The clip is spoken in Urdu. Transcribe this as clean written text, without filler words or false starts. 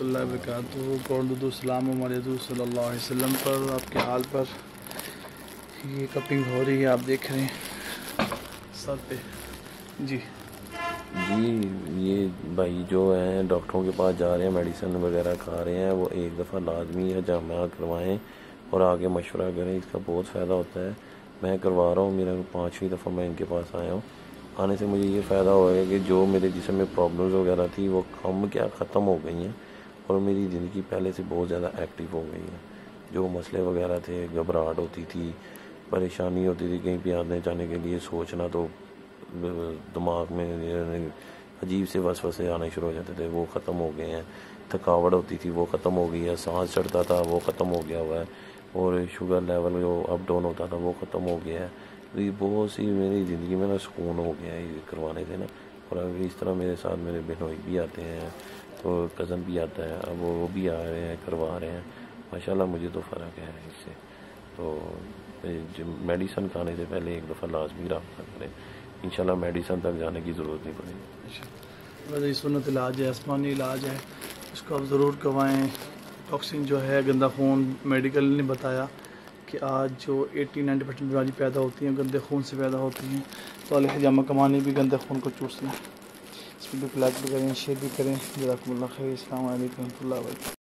اللہ وبرکاتہ۔ درود و سلام ہمارے حضور صلی اللہ علیہ وسلم پر، آپ کے حال پر۔ یہ کپنگ ہو رہی ہے، آپ دیکھ رہے ہیں سر پہ جی۔ یہ بھائی جو ہیں ڈاکٹروں کے پاس جا رہے ہیں، میڈیسن وغیرہ کھا رہے ہیں، وہ ایک دفعہ لازمی ہے جامعہ کروائیں اور آگے مشورہ کریں، اس کا بہت فائدہ ہوتا ہے۔ میں کروا رہا ہوں، میرا 5ویں دفعہ میں ان کے پاس آیا ہوں۔ آنے سے مجھے یہ فائدہ ہوا ہے کہ جو میرے جسم میں پرابلمز وغیرہ تھی وہ ختم ہو گئی ہیں، اور میری زندگی پہلے سے بہت زیادہ ایکٹیو ہو گئی ہے۔ جو مسئلے وغیرہ تھے، گھبراہٹ ہوتی تھی، پریشانی ہوتی تھی کہیں پہ آنے جانے کے لیے، سوچنا تو دماغ میں عجیب سے وسوسے آنے شروع ہو جاتے تھے، وہ ختم ہو گئے ہیں۔ تھکاوٹ ہوتی تھی وہ ختم ہو گئی ہے، سانس چڑھتا تھا وہ ختم ہو گیا ہوا ہے، اور شوگر لیول جو اپ ڈاؤن ہوتا تھا وہ ختم ہو گیا ہے۔ تو یہ بہت سی میری زندگی میں سکون ہو گیا ہے یہ کروانے سے اور ابھی اس طرح میرے ساتھ میرے بہنوئی بھی آتے ہیں، تو کزن بھی آتا ہے، اب وہ بھی آ رہے ہیں، کروا رہے ہیں۔ ماشاءاللہ مجھے تو فرق ہے اس سے۔ تو میڈیسن کھانے سے پہلے ایک دفعہ لازمی رابطہ کریں، انشاءاللہ میڈیسن تک جانے کی ضرورت نہیں پڑے گی۔ یہ سنت علاج ہے، آسمانی علاج ہے، اس کو آپ ضرور کروائیں۔ ٹاکسین جو ہے گندا خون، میڈیکل نے بتایا کہ آج جو 80-90% بیماری پیدا ہوتی ہیں گندے خون سے پیدا ہوتی ہیں، تو الحجامہ کمانے بھی گندے خون کو چوس لیں۔ اس ویڈیو کو لائک بھی کریں، شیئر بھی کریں۔ جزاکم اللہ خیر۔ السلام علیکم ورحمۃ اللہ وبرکاتہ۔